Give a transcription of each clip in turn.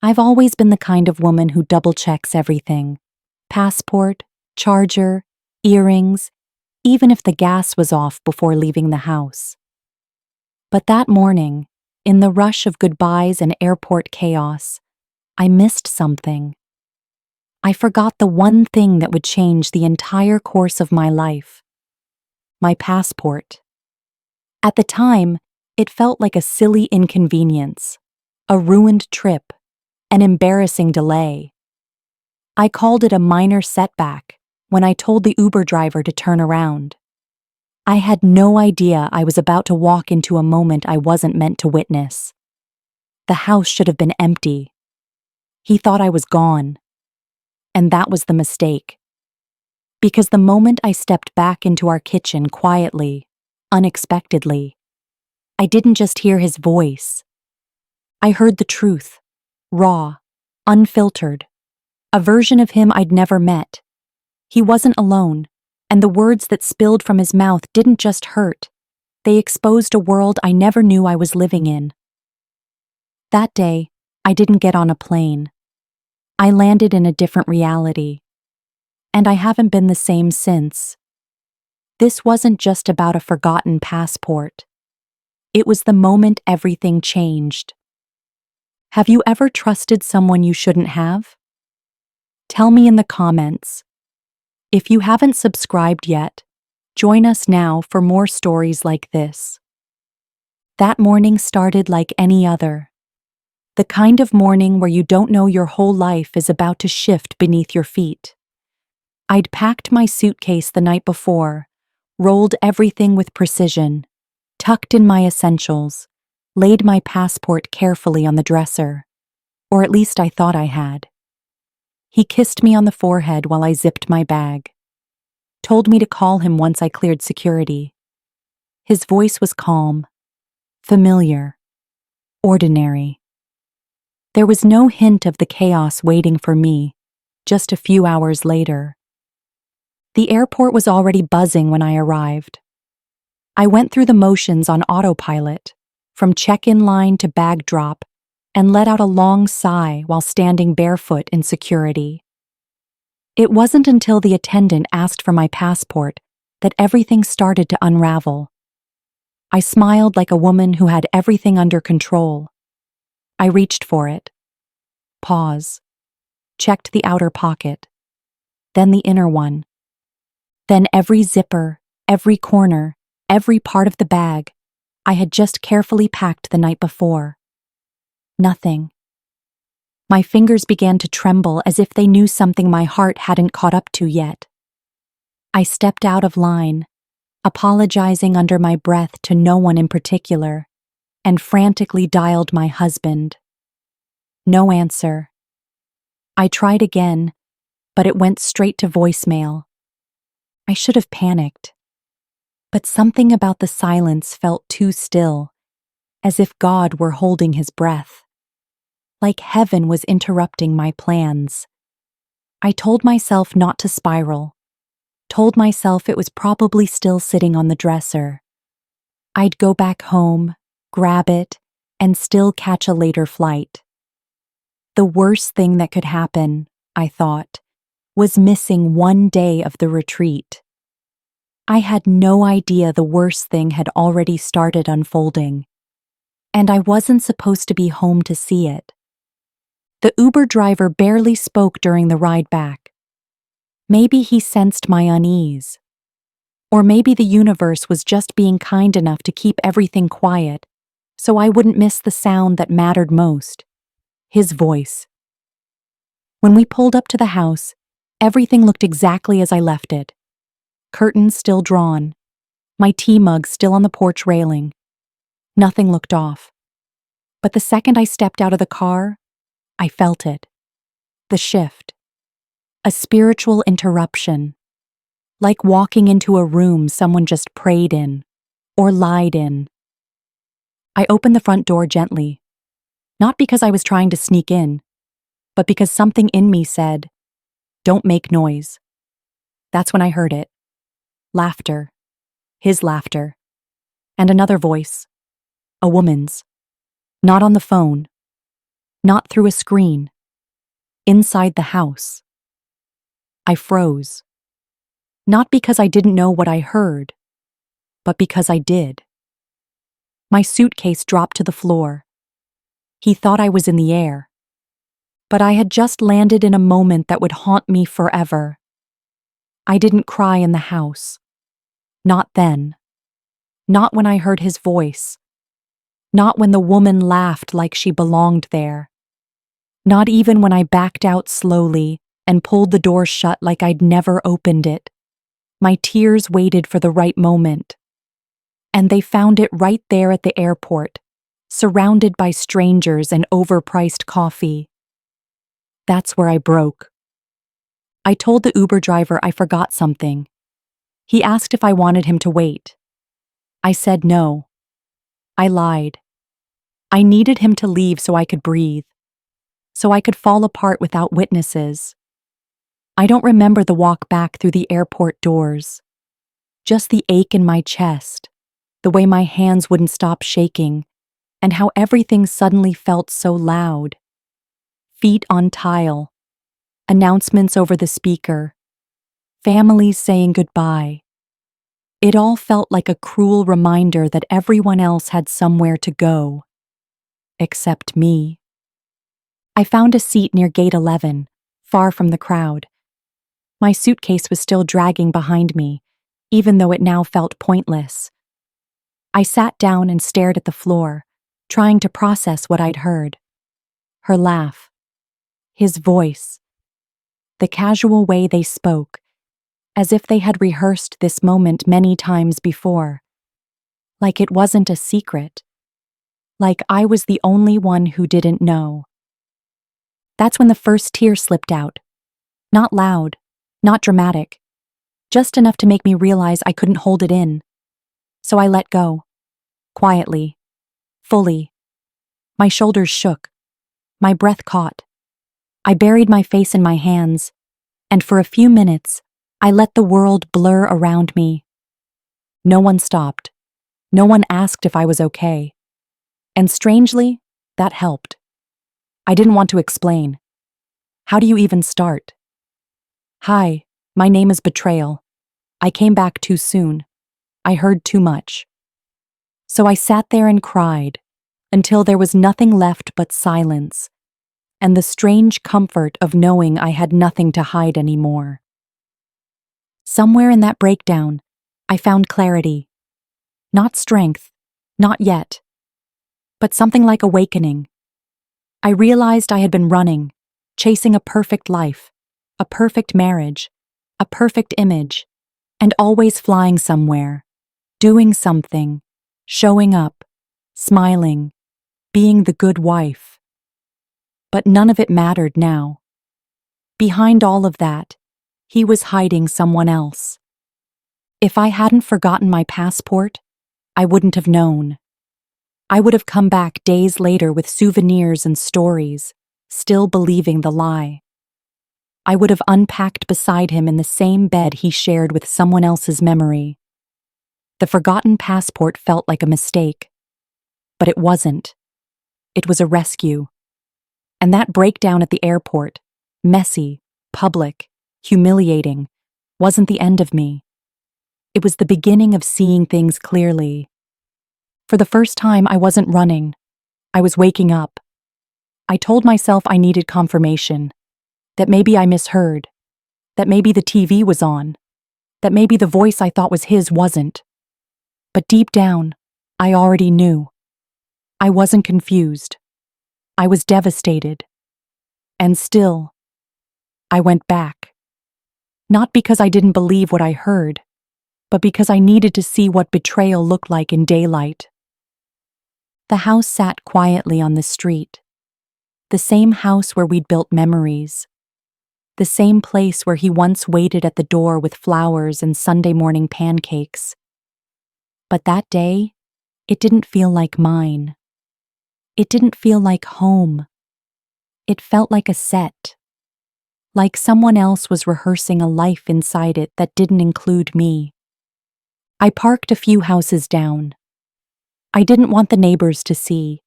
I've always been the kind of woman who double-checks everything. Passport, charger, earrings, even if the gas was off before leaving the house. But that morning, in the rush of goodbyes and airport chaos, I missed something. I forgot the one thing that would change the entire course of my life. My passport. At the time, it felt like a silly inconvenience, a ruined trip, an embarrassing delay. I called it a minor setback when I told the Uber driver to turn around. I had no idea I was about to walk into a moment I wasn't meant to witness. The house should have been empty. He thought I was gone. And that was the mistake. Because the moment I stepped back into our kitchen quietly, unexpectedly, I didn't just hear his voice. I heard the truth, raw, unfiltered, a version of him I'd never met. He wasn't alone, and the words that spilled from his mouth didn't just hurt. They exposed a world I never knew I was living in. That day, I didn't get on a plane. I landed in a different reality. And I haven't been the same since. This wasn't just about a forgotten passport. It was the moment everything changed. Have you ever trusted someone you shouldn't have? Tell me in the comments. If you haven't subscribed yet, join us now for more stories like this. That morning started like any other. The kind of morning where you don't know your whole life is about to shift beneath your feet. I'd packed my suitcase the night before, rolled everything with precision, tucked in my essentials, laid my passport carefully on the dresser, or at least I thought I had. He kissed me on the forehead while I zipped my bag, told me to call him once I cleared security. His voice was calm, familiar, ordinary. There was no hint of the chaos waiting for me, just a few hours later. The airport was already buzzing when I arrived. I went through the motions on autopilot, from check-in line to bag drop, and let out a long sigh while standing barefoot in security. It wasn't until the attendant asked for my passport that everything started to unravel. I smiled like a woman who had everything under control. I reached for it. Pause. Checked the outer pocket. Then the inner one. Then every zipper, every corner, every part of the bag I had just carefully packed the night before. Nothing. My fingers began to tremble as if they knew something my heart hadn't caught up to yet. I stepped out of line, apologizing under my breath to no one in particular, and frantically dialed my husband. No answer. I tried again, but it went straight to voicemail. I should have panicked. But something about the silence felt too still, as if God were holding his breath. Like heaven was interrupting my plans. I told myself not to spiral. Told myself it was probably still sitting on the dresser. I'd go back home, grab it, and still catch a later flight. The worst thing that could happen, I thought, was missing one day of the retreat. I had no idea the worst thing had already started unfolding, and I wasn't supposed to be home to see it. The Uber driver barely spoke during the ride back. Maybe he sensed my unease. Or maybe the universe was just being kind enough to keep everything quiet, so I wouldn't miss the sound that mattered most. His voice. When we pulled up to the house, everything looked exactly as I left it. Curtains still drawn. My tea mug still on the porch railing. Nothing looked off. But the second I stepped out of the car, I felt it. The shift. A spiritual interruption. Like walking into a room someone just prayed in, or lied in. I opened the front door gently, not because I was trying to sneak in, but because something in me said, "Don't make noise." That's when I heard it. Laughter. His laughter. And another voice. A woman's. Not on the phone. not through a screen, inside the house. I froze. Not because I didn't know what I heard, but because I did. My suitcase dropped to the floor. He thought I was in the air. But I had just landed in a moment that would haunt me forever. I didn't cry in the house. Not then. Not when I heard his voice. Not when the woman laughed like she belonged there. Not even when I backed out slowly and pulled the door shut like I'd never opened it. My tears waited for the right moment. And they found it right there at the airport, surrounded by strangers and overpriced coffee. That's where I broke. I told the Uber driver I forgot something. He asked if I wanted him to wait. I said no. I lied. I needed him to leave so I could breathe, so I could fall apart without witnesses. I don't remember the walk back through the airport doors, just the ache in my chest, the way my hands wouldn't stop shaking, and how everything suddenly felt so loud. Feet on tile, announcements over the speaker, families saying goodbye. It all felt like a cruel reminder that everyone else had somewhere to go. Except me. I found a seat near gate 11, far from the crowd. My suitcase was still dragging behind me, even though it now felt pointless. I sat down and stared at the floor, trying to process what I'd heard. Her laugh. His voice. The casual way they spoke, as if they had rehearsed this moment many times before. Like it wasn't a secret. Like I was the only one who didn't know. That's when the first tear slipped out. Not loud, not dramatic, just enough to make me realize I couldn't hold it in. So I let go. Quietly. Fully. My shoulders shook. My breath caught. I buried my face in my hands, and for a few minutes, I let the world blur around me. No one stopped. No one asked if I was okay. And strangely, that helped. I didn't want to explain. How do you even start? Hi, my name is Betrayal. I came back too soon. I heard too much. So I sat there and cried, until there was nothing left but silence, and the strange comfort of knowing I had nothing to hide anymore. Somewhere in that breakdown, I found clarity. Not strength, not yet, but something like awakening. I realized I had been running, chasing a perfect life, a perfect marriage, a perfect image, and always flying somewhere, doing something, showing up, smiling, being the good wife. But none of it mattered now. Behind all of that, he was hiding someone else. If I hadn't forgotten my passport, I wouldn't have known. I would have come back days later with souvenirs and stories, still believing the lie. I would have unpacked beside him in the same bed he shared with someone else's memory. The forgotten passport felt like a mistake. But it wasn't. It was a rescue. And that breakdown at the airport, messy, public, humiliating, wasn't the end of me. It was the beginning of seeing things clearly. For the first time, I wasn't running. I was waking up. I told myself I needed confirmation, that maybe I misheard, that maybe the TV was on, that maybe the voice I thought was his wasn't. But deep down, I already knew. I wasn't confused. I was devastated. And still, I went back. Not because I didn't believe what I heard, but because I needed to see what betrayal looked like in daylight. The house sat quietly on the street. The same house where we'd built memories. The same place where he once waited at the door with flowers and Sunday morning pancakes. But that day, it didn't feel like mine. It didn't feel like home. It felt like a set. Like someone else was rehearsing a life inside it that didn't include me. I parked a few houses down. I didn't want the neighbors to see.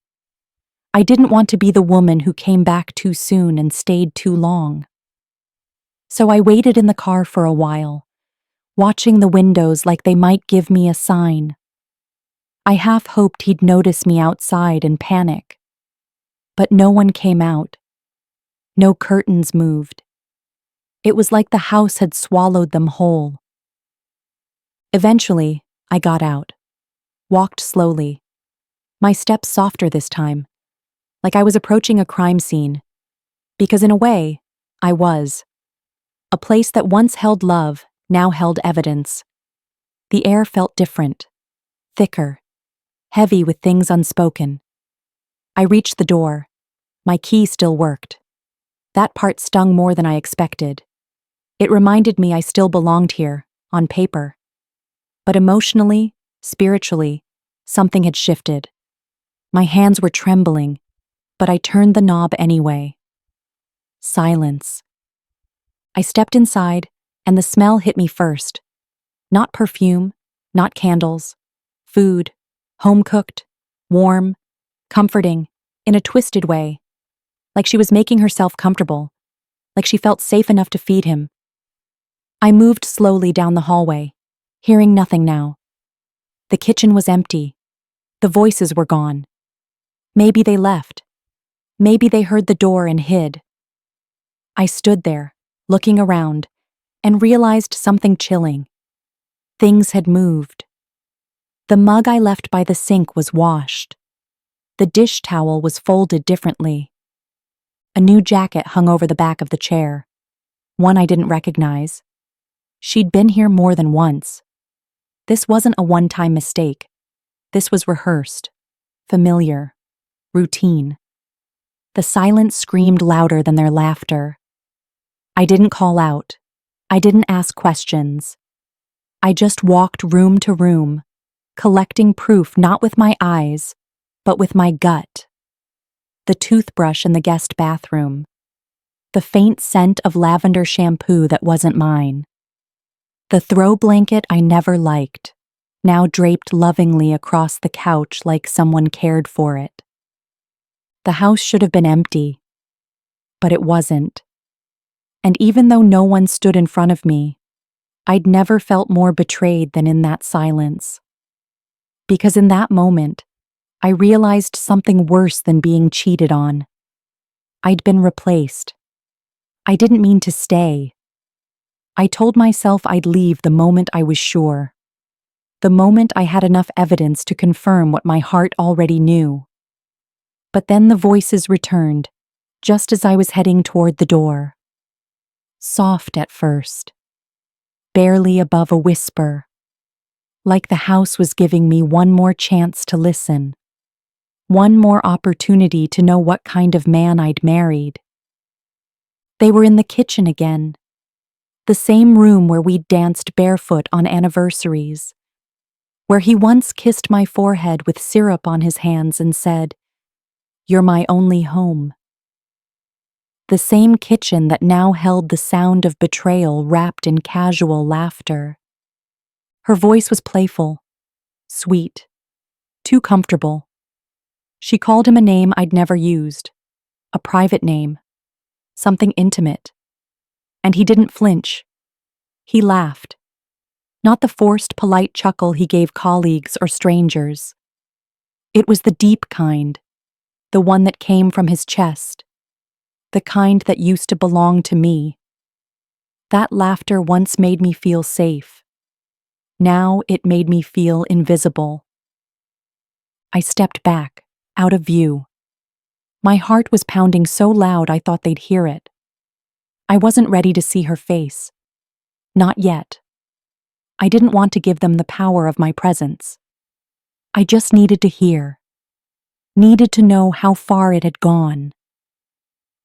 I didn't want to be the woman who came back too soon and stayed too long. So I waited in the car for a while, watching the windows like they might give me a sign. I half hoped he'd notice me outside and panic. But no one came out. No curtains moved. It was like the house had swallowed them whole. Eventually, I got out, walked slowly, my steps softer this time, like I was approaching a crime scene. Because in a way, I was. A place that once held love now held evidence. The air felt different, thicker, heavy with things unspoken. I reached the door. My key still worked. That part stung more than I expected. It reminded me I still belonged here, on paper. But emotionally, spiritually, something had shifted. My hands were trembling, but I turned the knob anyway. Silence. I stepped inside, and the smell hit me first. Not perfume, not candles. Food, home-cooked, warm, comforting, in a twisted way. Like she was making herself comfortable. Like she felt safe enough to feed him. I moved slowly down the hallway, hearing nothing now. The kitchen was empty. The voices were gone. Maybe they left. Maybe they heard the door and hid. I stood there, looking around, and realized something chilling. Things had moved. The mug I left by the sink was washed. The dish towel was folded differently. A new jacket hung over the back of the chair, one I didn't recognize. She'd been here more than once. This wasn't a one-time mistake. This was rehearsed, familiar, routine. The silence screamed louder than their laughter. I didn't call out. I didn't ask questions. I just walked room to room, collecting proof not with my eyes, but with my gut. The toothbrush in the guest bathroom. The faint scent of lavender shampoo that wasn't mine. The throw blanket I never liked, now draped lovingly across the couch like someone cared for it. The house should have been empty, but it wasn't. And even though no one stood in front of me, I'd never felt more betrayed than in that silence. Because in that moment, I realized something worse than being cheated on. I'd been replaced. I didn't mean to stay. I told myself I'd leave the moment I was sure. The moment I had enough evidence to confirm what my heart already knew. But then the voices returned, just as I was heading toward the door. Soft at first. Barely above a whisper. Like the house was giving me one more chance to listen. One more opportunity to know what kind of man I'd married. They were in the kitchen again. The same room where we'd danced barefoot on anniversaries. Where he once kissed my forehead with syrup on his hands and said, "You're my only home." The same kitchen that now held the sound of betrayal wrapped in casual laughter. Her voice was playful, sweet, too comfortable. She called him a name I'd never used, a private name, something intimate. And he didn't flinch. He laughed. Not the forced, polite chuckle he gave colleagues or strangers. It was the deep kind, the one that came from his chest, the kind that used to belong to me. That laughter once made me feel safe. Now it made me feel invisible. I stepped back, out of view. My heart was pounding so loud I thought they'd hear it. I wasn't ready to see her face. Not yet. I didn't want to give them the power of my presence. I just needed to hear. Needed to know how far it had gone.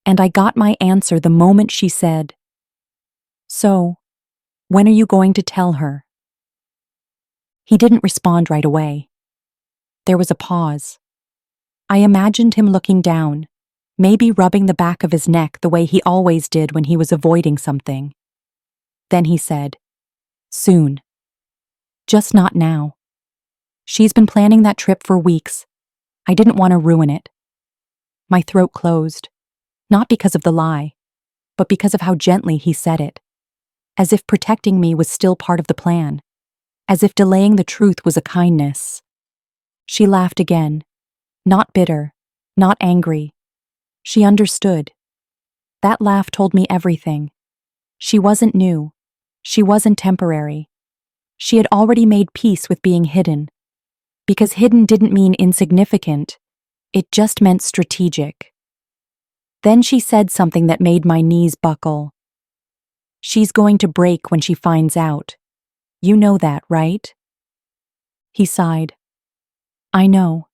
And I got my answer the moment she said, "So, when are you going to tell her?" He didn't respond right away. There was a pause. I imagined him looking down, maybe rubbing the back of his neck the way he always did when he was avoiding something. Then he said, "Soon. Just not now. She's been planning that trip for weeks. I didn't want to ruin it." My throat closed, not because of the lie, but because of how gently he said it, as if protecting me was still part of the plan, as if delaying the truth was a kindness. She laughed again, not bitter, not angry. She understood. That laugh told me everything. She wasn't new. She wasn't temporary. She had already made peace with being hidden. Because hidden didn't mean insignificant, it just meant strategic. Then she said something that made my knees buckle. She's going to break when she finds out. You know that, right? He sighed. I know.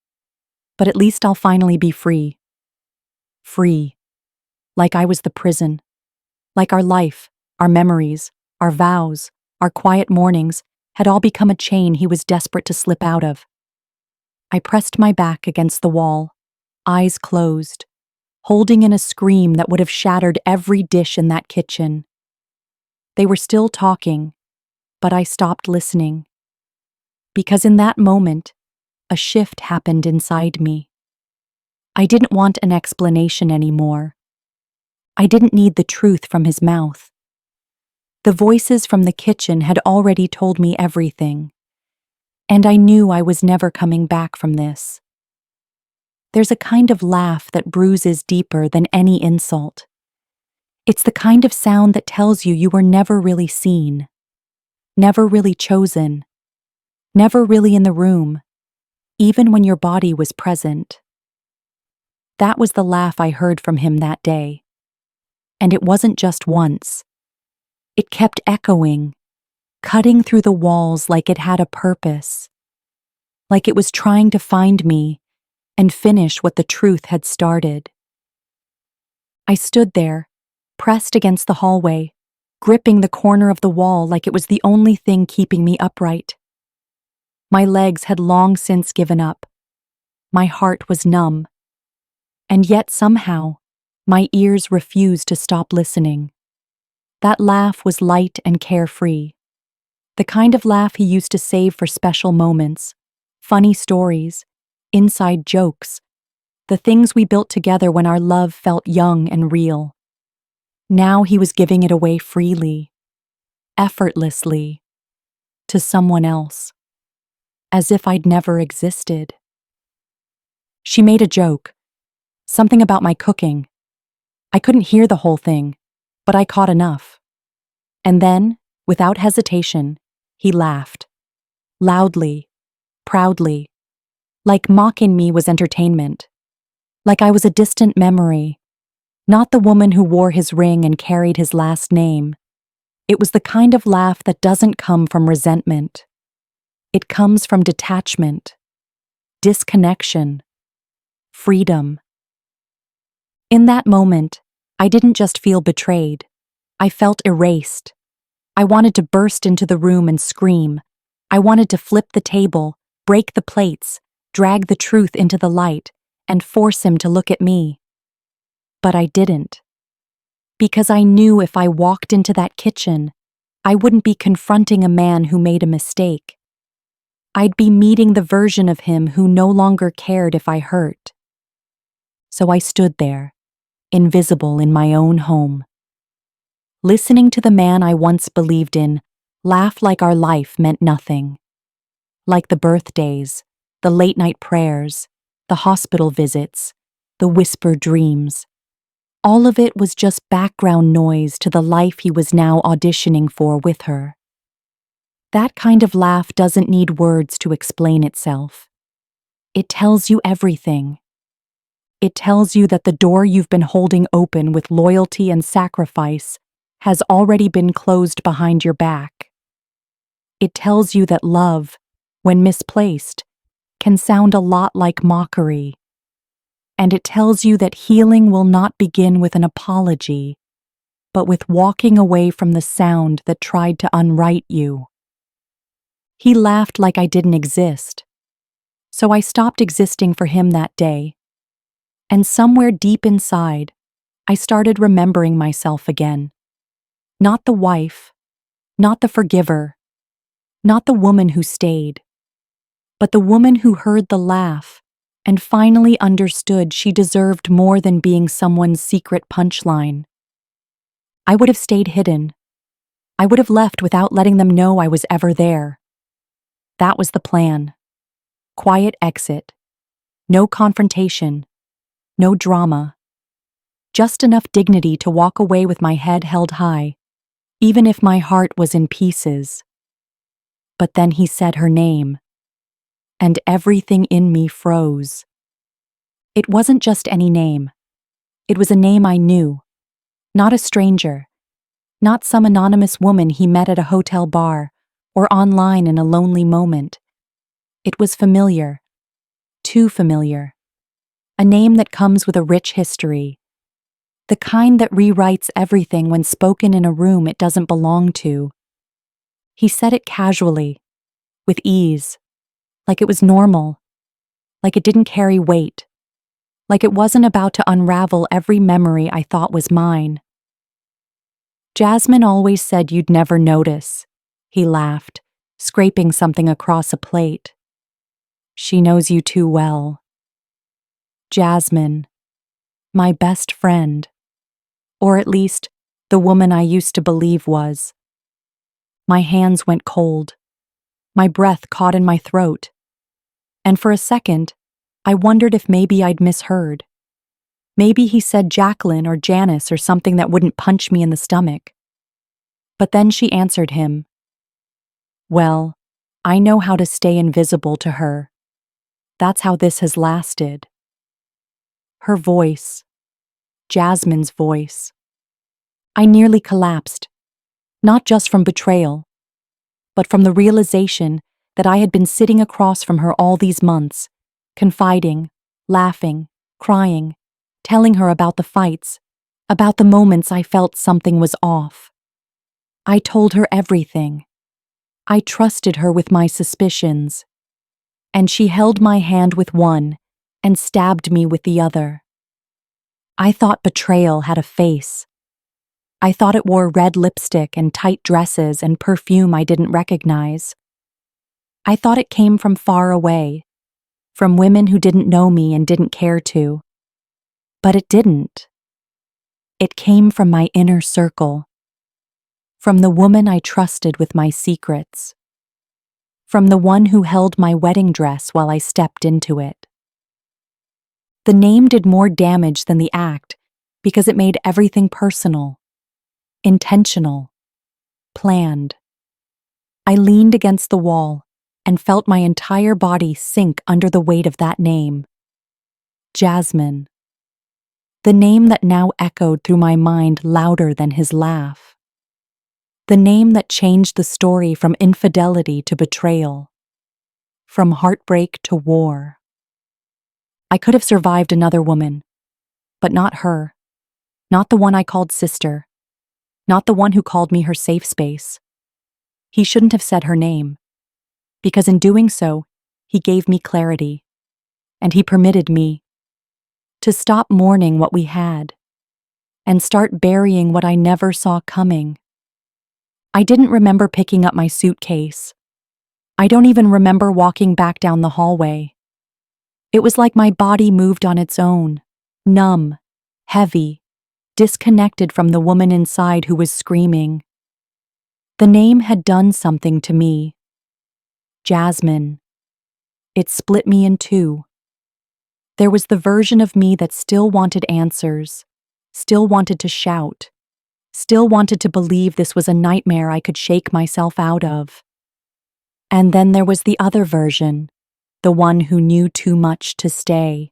But at least I'll finally be free. Free. Like I was the prison. Like our life, our memories, our vows, our quiet mornings had all become a chain he was desperate to slip out of. I pressed my back against the wall, eyes closed, holding in a scream that would have shattered every dish in that kitchen. They were still talking, but I stopped listening. Because in that moment, a shift happened inside me. I didn't want an explanation anymore. I didn't need the truth from his mouth. The voices from the kitchen had already told me everything, and I knew I was never coming back from this. There's a kind of laugh that bruises deeper than any insult. It's the kind of sound that tells you you were never really seen, never really chosen, never really in the room, even when your body was present. That was the laugh I heard from him that day. And it wasn't just once. It kept echoing, cutting through the walls like it had a purpose, like it was trying to find me and finish what the truth had started. I stood there, pressed against the hallway, gripping the corner of the wall like it was the only thing keeping me upright. My legs had long since given up. My heart was numb. And yet somehow, my ears refused to stop listening. That laugh was light and carefree. The kind of laugh he used to save for special moments, funny stories, inside jokes, the things we built together when our love felt young and real. Now he was giving it away freely, effortlessly, to someone else, as if I'd never existed. She made a joke, something about my cooking. I couldn't hear the whole thing, but I caught enough. And then, without hesitation, he laughed. Loudly, proudly, like mocking me was entertainment. Like I was a distant memory, not the woman who wore his ring and carried his last name. It was the kind of laugh that doesn't come from resentment. It comes from detachment, disconnection, freedom. In that moment, I didn't just feel betrayed. I felt erased. I wanted to burst into the room and scream. I wanted to flip the table, break the plates, drag the truth into the light, and force him to look at me. But I didn't. Because I knew if I walked into that kitchen, I wouldn't be confronting a man who made a mistake. I'd be meeting the version of him who no longer cared if I hurt. So I stood there, invisible in my own home, listening to the man I once believed in laugh like our life meant nothing. Like the birthdays, the late-night prayers, the hospital visits, the whispered dreams. All of it was just background noise to the life he was now auditioning for with her. That kind of laugh doesn't need words to explain itself. It tells you everything. It tells you that the door you've been holding open with loyalty and sacrifice has already been closed behind your back. It tells you that love, when misplaced, can sound a lot like mockery. And it tells you that healing will not begin with an apology, but with walking away from the sound that tried to unright you. He laughed like I didn't exist. So I stopped existing for him that day. And somewhere deep inside, I started remembering myself again. Not the wife, not the forgiver, not the woman who stayed, but the woman who heard the laugh and finally understood she deserved more than being someone's secret punchline. I would have stayed hidden. I would have left without letting them know I was ever there. That was the plan. Quiet exit. No confrontation. No drama. Just enough dignity to walk away with my head held high, even if my heart was in pieces. But then he said her name, and everything in me froze. It wasn't just any name. It was a name I knew. Not a stranger. Not some anonymous woman he met at a hotel bar or online in a lonely moment. It was familiar. Too familiar. A name that comes with a rich history. The kind that rewrites everything when spoken in a room it doesn't belong to. He said it casually, with ease, like it was normal, like it didn't carry weight, like it wasn't about to unravel every memory I thought was mine. Jasmine always said you'd never notice, he laughed, scraping something across a plate. She knows you too well. Jasmine, my best friend, or at least the woman I used to believe was. My hands went cold. My breath caught in my throat. And for a second, I wondered if maybe I'd misheard. Maybe he said Jacqueline or Janice or something that wouldn't punch me in the stomach. But then she answered him. Well, I know how to stay invisible to her. That's how this has lasted. Her voice. Jasmine's voice. I nearly collapsed. Not just from betrayal, but from the realization that I had been sitting across from her all these months, confiding, laughing, crying, telling her about the fights, about the moments I felt something was off. I told her everything. I trusted her with my suspicions. And she held my hand with one and stabbed me with the other. I thought betrayal had a face. I thought it wore red lipstick and tight dresses and perfume I didn't recognize. I thought it came from far away, from women who didn't know me and didn't care to. But it didn't. It came from my inner circle, from the woman I trusted with my secrets, from the one who held my wedding dress while I stepped into it. The name did more damage than the act because it made everything personal. Intentional, planned. I leaned against the wall and felt my entire body sink under the weight of that name. Jasmine. The name that now echoed through my mind louder than his laugh. The name that changed the story from infidelity to betrayal. From heartbreak to war. I could have survived another woman, but not her. Not the one I called sister. Not the one who called me her safe space. He shouldn't have said her name, because in doing so, he gave me clarity, and he permitted me to stop mourning what we had and start burying what I never saw coming. I didn't remember picking up my suitcase. I don't even remember walking back down the hallway. It was like my body moved on its own, numb, heavy, disconnected from the woman inside who was screaming. The name had done something to me. Jasmine. It split me in two. There was the version of me that still wanted answers, still wanted to shout, still wanted to believe this was a nightmare I could shake myself out of. And then there was the other version, the one who knew too much to stay.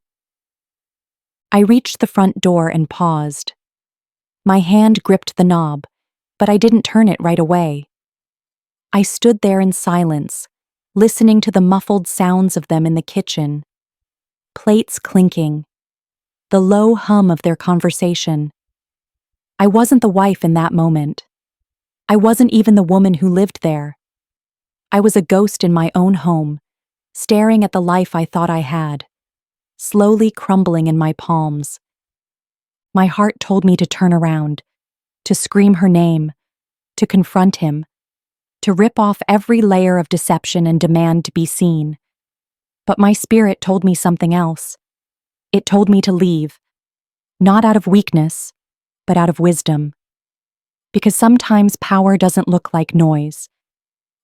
I reached the front door and paused. My hand gripped the knob, but I didn't turn it right away. I stood there in silence, listening to the muffled sounds of them in the kitchen. Plates clinking, the low hum of their conversation. I wasn't the wife in that moment. I wasn't even the woman who lived there. I was a ghost in my own home, staring at the life I thought I had, slowly crumbling in my palms. My heart told me to turn around, to scream her name, to confront him, to rip off every layer of deception and demand to be seen. But my spirit told me something else. It told me to leave, not out of weakness, but out of wisdom. Because sometimes power doesn't look like noise.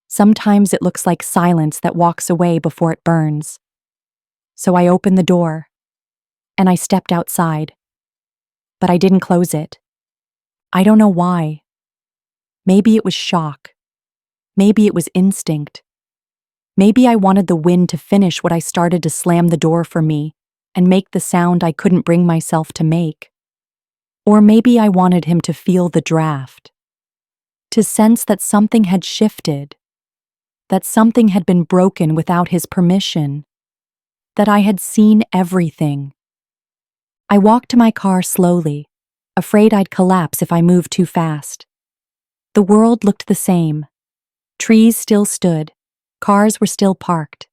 Sometimes it looks like silence that walks away before it burns. So I opened the door, and I stepped outside. But I didn't close it. I don't know why. Maybe it was shock. Maybe it was instinct. Maybe I wanted the wind to finish what I started to slam the door for me and make the sound I couldn't bring myself to make. Or maybe I wanted him to feel the draft, to sense that something had shifted, that something had been broken without his permission, that I had seen everything. I walked to my car slowly, afraid I'd collapse if I moved too fast. The world looked the same. Trees still stood, cars were still parked,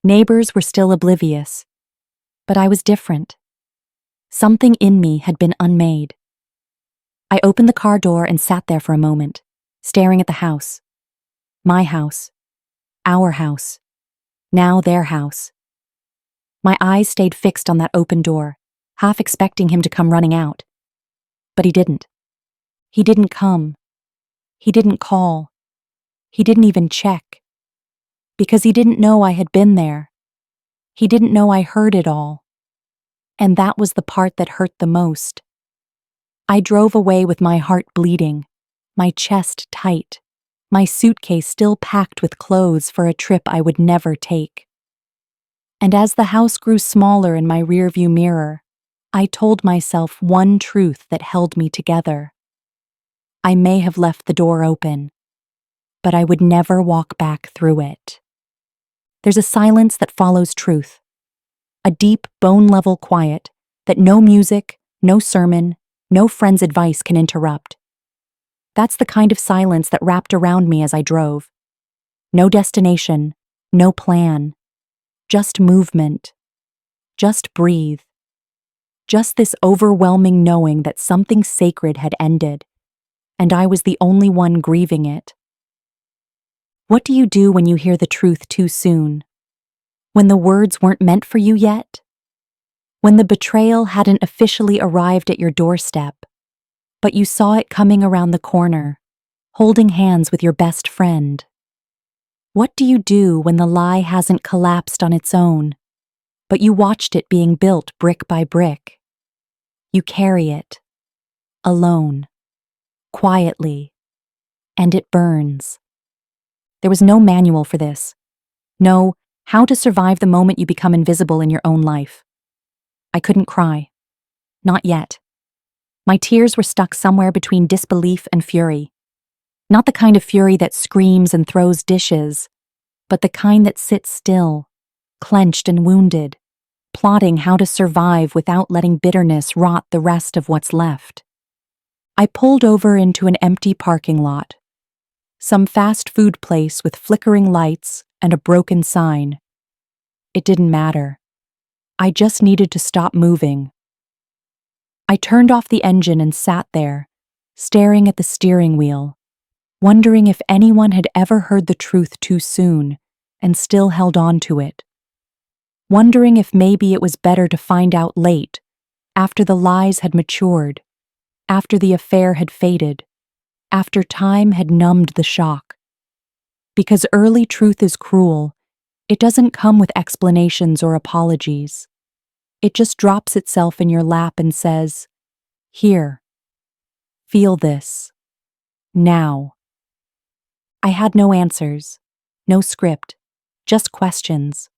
neighbors were still oblivious. But I was different. Something in me had been unmade. I opened the car door and sat there for a moment, staring at the house. My house. Our house. Now their house. My eyes stayed fixed on that open door, half expecting him to come running out. But he didn't. He didn't come. He didn't call. He didn't even check. Because he didn't know I had been there. He didn't know I heard it all. And that was the part that hurt the most. I drove away with my heart bleeding, my chest tight, my suitcase still packed with clothes for a trip I would never take. And as the house grew smaller in my rearview mirror, I told myself one truth that held me together. I may have left the door open, but I would never walk back through it. There's a silence that follows truth, a deep, bone-level quiet that no music, no sermon, no friend's advice can interrupt. That's the kind of silence that wrapped around me as I drove. No destination, no plan, just movement, just breathe. Just this overwhelming knowing that something sacred had ended, and I was the only one grieving it. What do you do when you hear the truth too soon? When the words weren't meant for you yet? When the betrayal hadn't officially arrived at your doorstep, but you saw it coming around the corner, holding hands with your best friend? What do you do when the lie hasn't collapsed on its own, but you watched it being built brick by brick? You carry it, alone, quietly, and it burns. There was no manual for this. No, how to survive the moment you become invisible in your own life. I couldn't cry. Not yet. My tears were stuck somewhere between disbelief and fury. Not the kind of fury that screams and throws dishes, but the kind that sits still, clenched and wounded, plotting how to survive without letting bitterness rot the rest of what's left. I pulled over into an empty parking lot. Some fast food place with flickering lights and a broken sign. It didn't matter. I just needed to stop moving. I turned off the engine and sat there, staring at the steering wheel, wondering if anyone had ever heard the truth too soon and still held on to it. Wondering if maybe it was better to find out late, after the lies had matured, after the affair had faded, after time had numbed the shock. Because early truth is cruel, it doesn't come with explanations or apologies. It just drops itself in your lap and says, "Here, feel this, now." I had no answers, no script, just questions.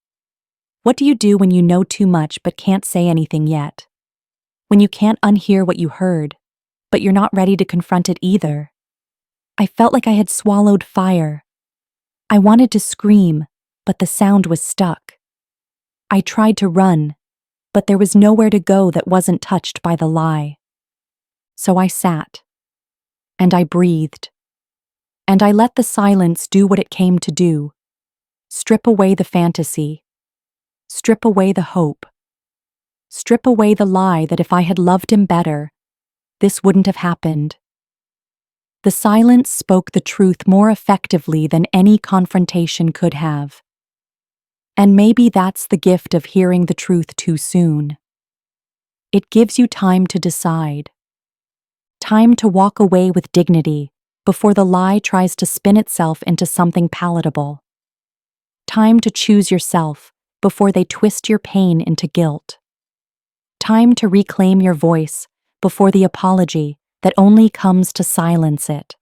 What do you do when you know too much but can't say anything yet? When you can't unhear what you heard, but you're not ready to confront it either? I felt like I had swallowed fire. I wanted to scream, but the sound was stuck. I tried to run, but there was nowhere to go that wasn't touched by the lie. So I sat, and I breathed, and I let the silence do what it came to do. Strip away the fantasy. Strip away the hope. Strip away the lie that if I had loved him better, this wouldn't have happened. The silence spoke the truth more effectively than any confrontation could have. And maybe that's the gift of hearing the truth too soon. It gives you time to decide. Time to walk away with dignity before the lie tries to spin itself into something palatable. Time to choose yourself before they twist your pain into guilt. Time to reclaim your voice before the apology that only comes to silence it.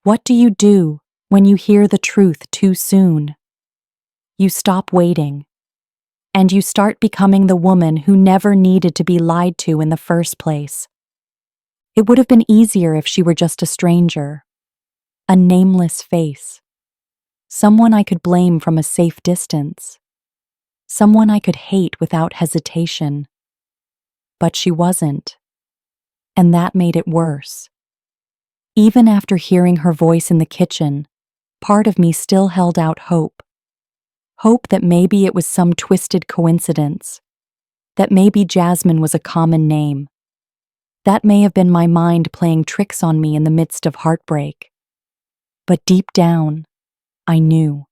What do you do when you hear the truth too soon? You stop waiting, and you start becoming the woman who never needed to be lied to in the first place. It would have been easier if she were just a stranger, a nameless face, someone I could blame from a safe distance, someone I could hate without hesitation. But she wasn't, and that made it worse. Even after hearing her voice in the kitchen, part of me still held out hope. Hope that maybe it was some twisted coincidence, that maybe Jasmine was a common name. That may have been my mind playing tricks on me in the midst of heartbreak. But deep down, I knew.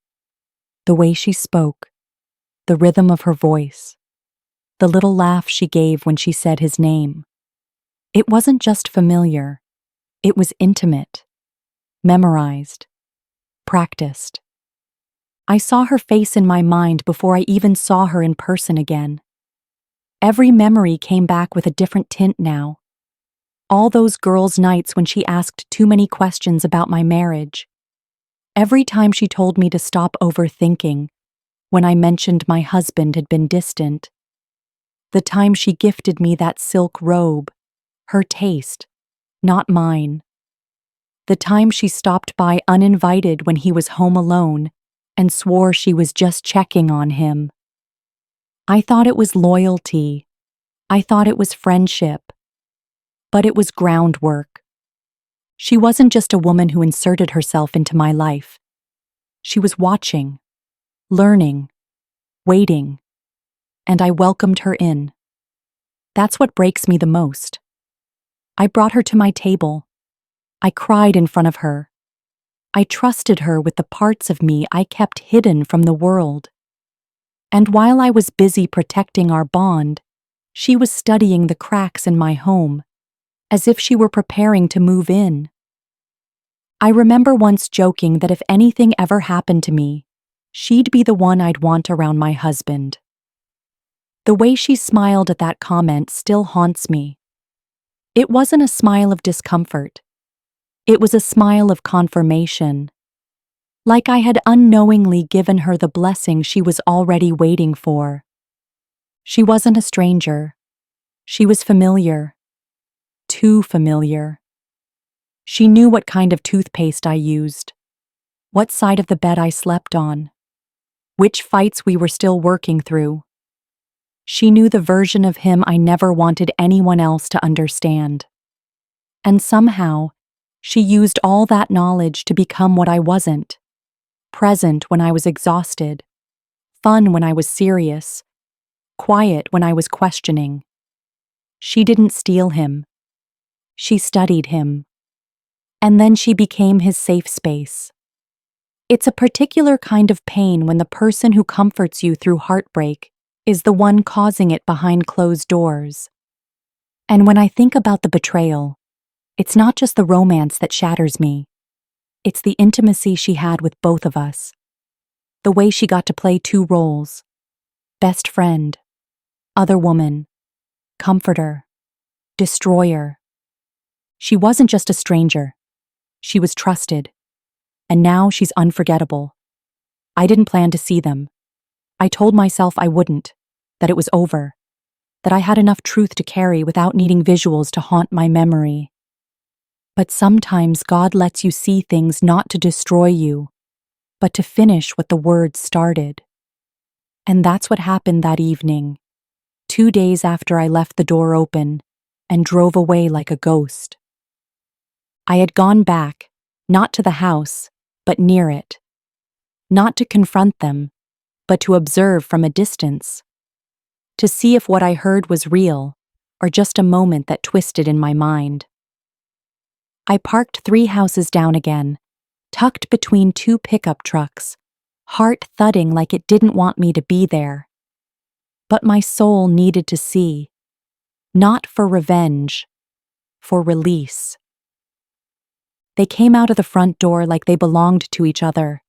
The way she spoke, the rhythm of her voice, the little laugh she gave when she said his name. It wasn't just familiar, it was intimate, memorized, practiced. I saw her face in my mind before I even saw her in person again. Every memory came back with a different tint now. All those girls' nights when she asked too many questions about my marriage. Every time she told me to stop overthinking, when I mentioned my husband had been distant. The time she gifted me that silk robe, her taste, not mine. The time she stopped by uninvited when he was home alone and swore she was just checking on him. I thought it was loyalty. I thought it was friendship. But it was groundwork. She wasn't just a woman who inserted herself into my life. She was watching, learning, waiting, and I welcomed her in. That's what breaks me the most. I brought her to my table. I cried in front of her. I trusted her with the parts of me I kept hidden from the world. And while I was busy protecting our bond, she was studying the cracks in my home, as if she were preparing to move in. I remember once joking that if anything ever happened to me, she'd be the one I'd want around my husband. The way she smiled at that comment still haunts me. It wasn't a smile of discomfort. It was a smile of confirmation. Like I had unknowingly given her the blessing she was already waiting for. She wasn't a stranger. She was familiar. Too familiar. She knew what kind of toothpaste I used, what side of the bed I slept on, which fights we were still working through. She knew the version of him I never wanted anyone else to understand. And somehow, she used all that knowledge to become what I wasn't. Present when I was exhausted, fun when I was serious, quiet when I was questioning. She didn't steal him. She studied him. And then she became his safe space. It's a particular kind of pain when the person who comforts you through heartbreak is the one causing it behind closed doors. And when I think about the betrayal, it's not just the romance that shatters me. It's the intimacy she had with both of us. The way she got to play two roles: best friend, other woman, comforter, destroyer. She wasn't just a stranger. She was trusted. And now she's unforgettable. I didn't plan to see them. I told myself I wouldn't, that it was over, that I had enough truth to carry without needing visuals to haunt my memory. But sometimes God lets you see things not to destroy you, but to finish what the words started. And that's what happened that evening, 2 days after I left the door open and drove away like a ghost. I had gone back, not to the house, but near it. Not to confront them, but to observe from a distance. To see if what I heard was real, or just a moment that twisted in my mind. I parked 3 houses down again, tucked between 2 pickup trucks, heart thudding like it didn't want me to be there. But my soul needed to see, not for revenge, for release. They came out of the front door like they belonged to each other,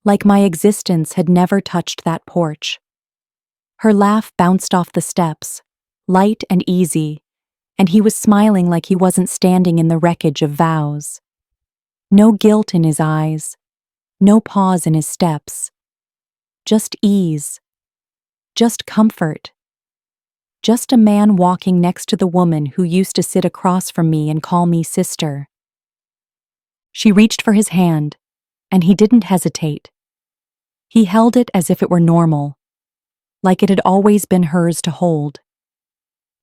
like my existence had never touched that porch. Her laugh bounced off the steps, light and easy, and he was smiling like he wasn't standing in the wreckage of vows. No guilt in his eyes, no pause in his steps. Just ease, just comfort. Just a man walking next to the woman who used to sit across from me and call me sister. She reached for his hand, and he didn't hesitate. He held it as if it were normal, like it had always been hers to hold.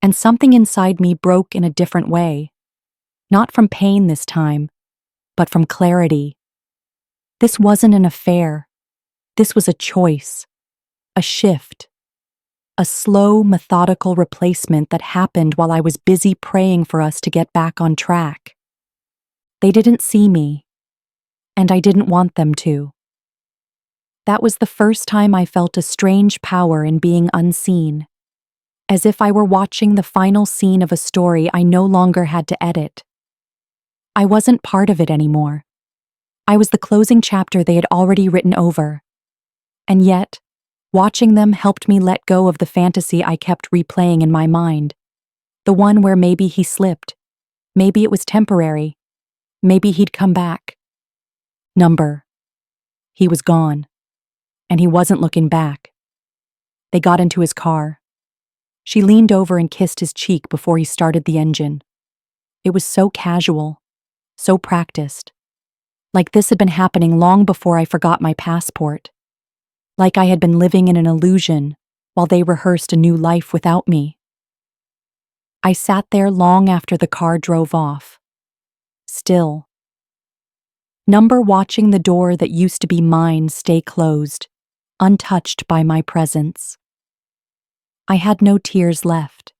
And something inside me broke in a different way, not from pain this time, but from clarity. This wasn't an affair. This was a choice, a shift, a slow, methodical replacement that happened while I was busy praying for us to get back on track. They didn't see me, and I didn't want them to. That was the first time I felt a strange power in being unseen, as if I were watching the final scene of a story I no longer had to edit. I wasn't part of it anymore. I was the closing chapter they had already written over. And yet, watching them helped me let go of the fantasy I kept replaying in my mind. The one where maybe he slipped, maybe it was temporary, maybe he'd come back. Number. He was gone, and he wasn't looking back. They got into his car. She leaned over and kissed his cheek before he started the engine. It was so casual, so practiced. Like this had been happening long before I forgot my passport. Like I had been living in an illusion while they rehearsed a new life without me. I sat there long after the car drove off. Still. Number watching the door that used to be mine stay closed, untouched by my presence. I had no tears left.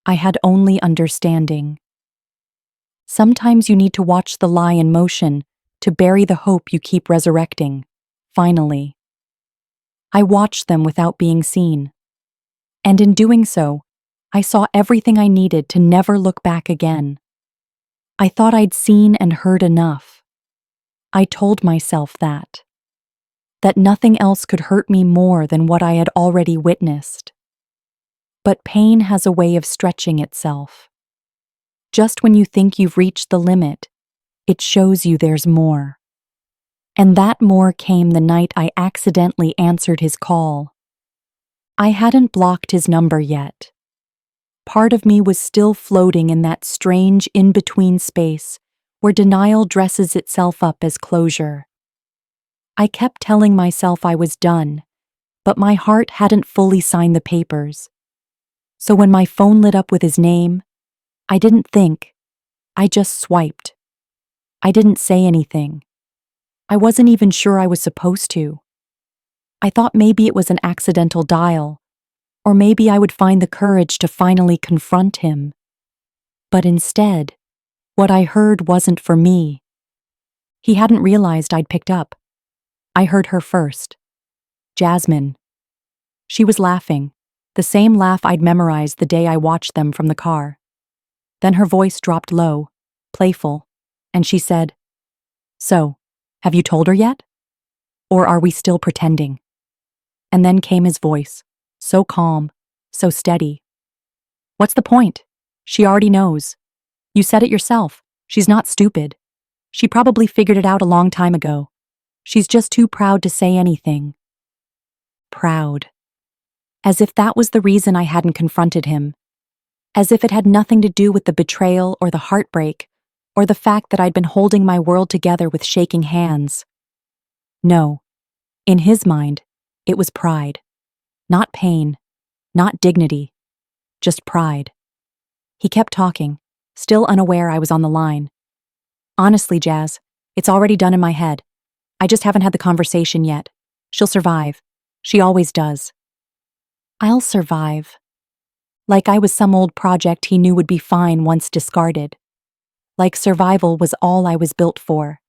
I had only understanding. Sometimes you need to watch the lie in motion to bury the hope you keep resurrecting, finally. I watched them without being seen. And in doing so, I saw everything I needed to never look back again. I thought I'd seen and heard enough. I told myself that nothing else could hurt me more than what I had already witnessed. But pain has a way of stretching itself. Just when you think you've reached the limit, it shows you there's more. And that more came the night I accidentally answered his call. I hadn't blocked his number yet. Part of me was still floating in that strange in-between space where denial dresses itself up as closure. I kept telling myself I was done, but my heart hadn't fully signed the papers. So when my phone lit up with his name, I didn't think. I just swiped. I didn't say anything. I wasn't even sure I was supposed to. I thought maybe it was an accidental dial, or maybe I would find the courage to finally confront him. But instead, what I heard wasn't for me. He hadn't realized I'd picked up. I heard her first. Jasmine. She was laughing, the same laugh I'd memorized the day I watched them from the car. Then her voice dropped low, playful, and she said, "So, have you told her yet? Or are we still pretending?" And then came his voice, so calm, so steady. "What's the point? She already knows. You said it yourself. She's not stupid. She probably figured it out a long time ago. She's just too proud to say anything." Proud. As if that was the reason I hadn't confronted him. As if it had nothing to do with the betrayal or the heartbreak, or the fact that I'd been holding my world together with shaking hands. No. In his mind, it was pride. Not pain. Not dignity. Just pride. He kept talking, still unaware I was on the line. "Honestly, Jazz, it's already done in my head. I just haven't had the conversation yet. She'll survive. She always does." I'll survive. Like I was some old project he knew would be fine once discarded. Like survival was all I was built for.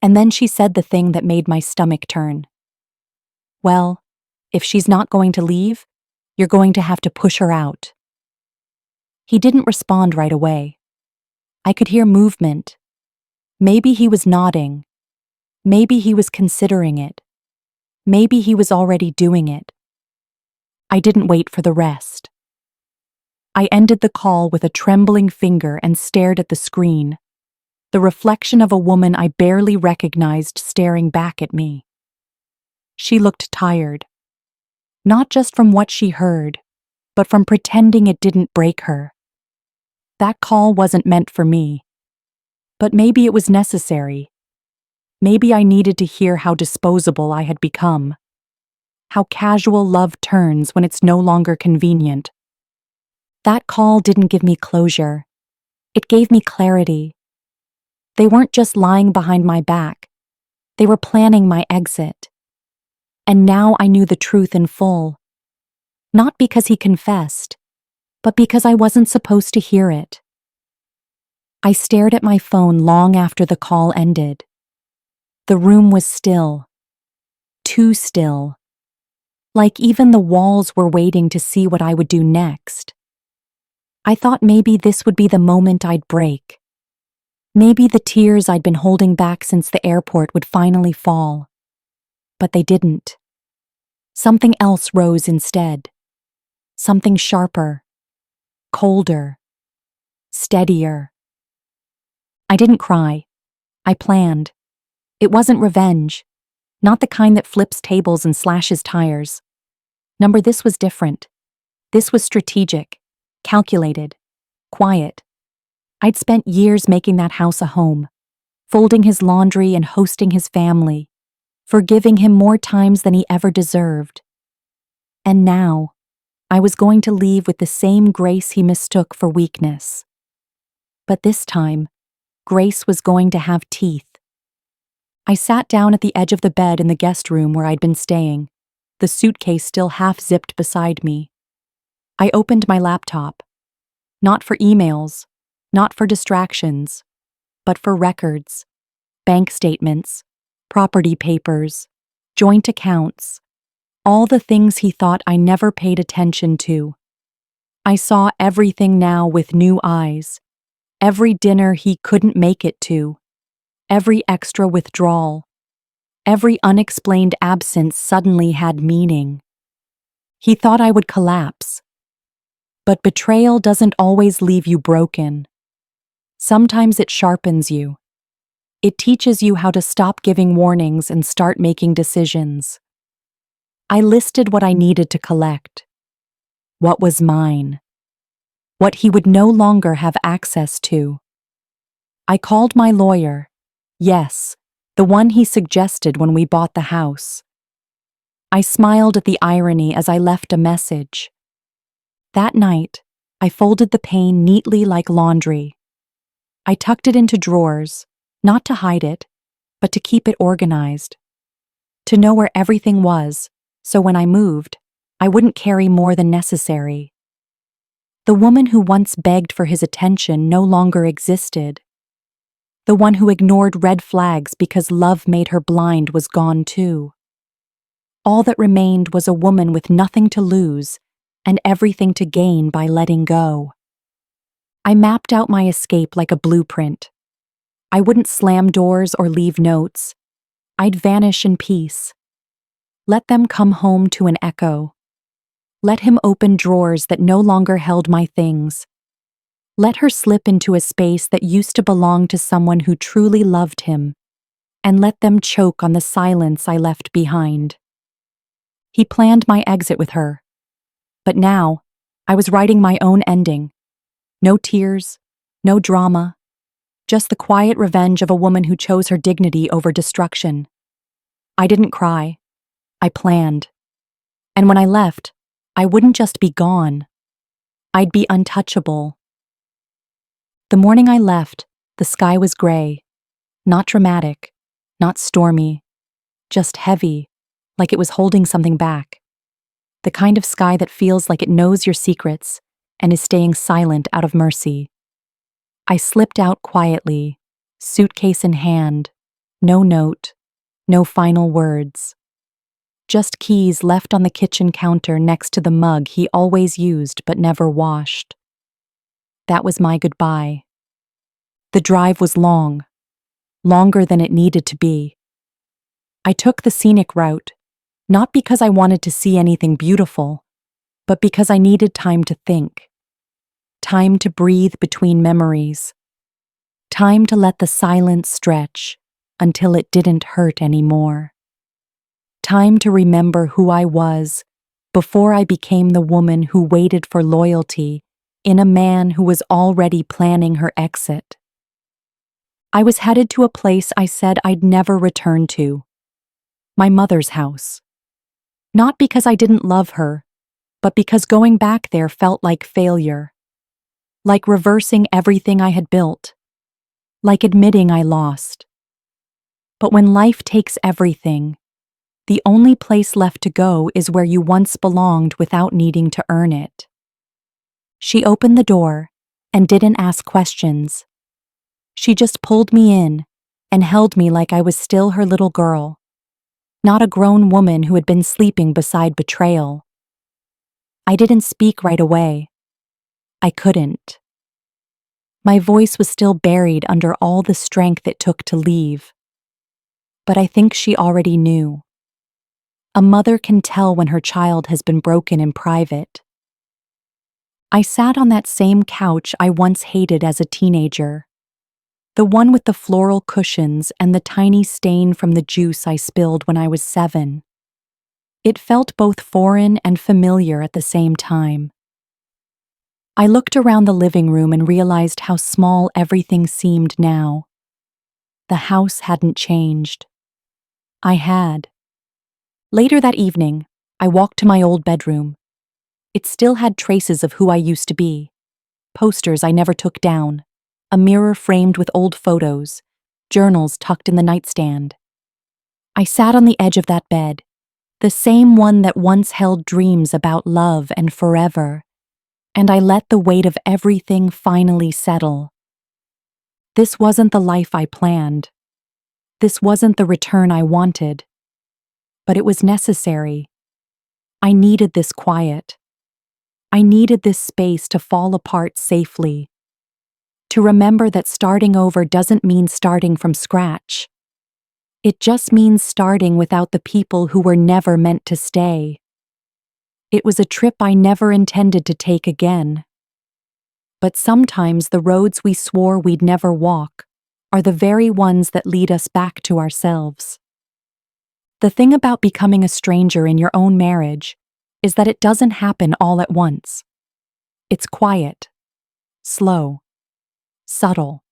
And then she said the thing that made my stomach turn. "Well, if she's not going to leave, you're going to have to push her out." He didn't respond right away. I could hear movement. Maybe he was nodding. Maybe he was considering it. Maybe he was already doing it. I didn't wait for the rest. I ended the call with a trembling finger and stared at the screen, the reflection of a woman I barely recognized staring back at me. She looked tired, not just from what she heard, but from pretending it didn't break her. That call wasn't meant for me, but maybe it was necessary. Maybe I needed to hear how disposable I had become, how casual love turns when it's no longer convenient. That call didn't give me closure. It gave me clarity. They weren't just lying behind my back. They were planning my exit. And now I knew the truth in full. Not because he confessed, but because I wasn't supposed to hear it. I stared at my phone long after the call ended. The room was still. Too still. Like even the walls were waiting to see what I would do next. I thought maybe this would be the moment I'd break. Maybe the tears I'd been holding back since the airport would finally fall. But they didn't. Something else rose instead. Something sharper, colder, steadier. I didn't cry. I planned. It wasn't revenge, not the kind that flips tables and slashes tires. This was different. This was strategic, calculated, quiet. I'd spent years making that house a home, folding his laundry and hosting his family, forgiving him more times than he ever deserved. And now, I was going to leave with the same grace he mistook for weakness. But this time, grace was going to have teeth. I sat down at the edge of the bed in the guest room where I'd been staying, the suitcase still half-zipped beside me. I opened my laptop. Not for emails, not for distractions, but for records, bank statements, property papers, joint accounts, all the things he thought I never paid attention to. I saw everything now with new eyes, every dinner he couldn't make it to, every extra withdrawal, every unexplained absence suddenly had meaning. He thought I would collapse. But betrayal doesn't always leave you broken. Sometimes it sharpens you. It teaches you how to stop giving warnings and start making decisions. I listed what I needed to collect. What was mine. What he would no longer have access to. I called my lawyer. Yes, the one he suggested when we bought the house. I smiled at the irony as I left a message. That night, I folded the pain neatly like laundry. I tucked it into drawers, not to hide it, but to keep it organized. To know where everything was, so when I moved, I wouldn't carry more than necessary. The woman who once begged for his attention no longer existed. The one who ignored red flags because love made her blind was gone too. All that remained was a woman with nothing to lose and everything to gain by letting go. I mapped out my escape like a blueprint. I wouldn't slam doors or leave notes. I'd vanish in peace. Let them come home to an echo. Let him open drawers that no longer held my things. Let her slip into a space that used to belong to someone who truly loved him, and let them choke on the silence I left behind. He planned my exit with her. But now, I was writing my own ending. No tears, no drama, just the quiet revenge of a woman who chose her dignity over destruction. I didn't cry. I planned. And when I left, I wouldn't just be gone. I'd be untouchable. The morning I left, the sky was gray. Not dramatic, not stormy, just heavy, like it was holding something back. The kind of sky that feels like it knows your secrets and is staying silent out of mercy. I slipped out quietly, suitcase in hand, No note, no final words. Just keys left on the kitchen counter next to the mug he always used but never washed. That was my goodbye. The drive was long, longer than it needed to be. I took the scenic route, not because I wanted to see anything beautiful, but because I needed time to think. Time to breathe between memories. Time to let the silence stretch until it didn't hurt anymore. Time to remember who I was before I became the woman who waited for loyalty in a man who was already planning her exit. I was headed to a place I said I'd never return to. My mother's house. Not because I didn't love her, but because going back there felt like failure. Like reversing everything I had built. Like admitting I lost. But when life takes everything, the only place left to go is where you once belonged without needing to earn it. She opened the door and didn't ask questions. She just pulled me in and held me like I was still her little girl, not a grown woman who had been sleeping beside betrayal. I didn't speak right away. I couldn't. My voice was still buried under all the strength it took to leave. But I think she already knew. A mother can tell when her child has been broken in private. I sat on that same couch I once hated as a teenager. The one with the floral cushions and the tiny stain from the juice I spilled when I was 7. It felt both foreign and familiar at the same time. I looked around the living room and realized how small everything seemed now. The house hadn't changed. I had. Later that evening, I walked to my old bedroom. It still had traces of who I used to be. Posters I never took down, a mirror framed with old photos, journals tucked in the nightstand. I sat on the edge of that bed, the same one that once held dreams about love and forever, and I let the weight of everything finally settle. This wasn't the life I planned. This wasn't the return I wanted. But it was necessary. I needed this quiet. I needed this space to fall apart safely. To remember that starting over doesn't mean starting from scratch. It just means starting without the people who were never meant to stay. It was a trip I never intended to take again. But sometimes the roads we swore we'd never walk are the very ones that lead us back to ourselves. The thing about becoming a stranger in your own marriage is that it doesn't happen all at once. It's quiet, slow, subtle,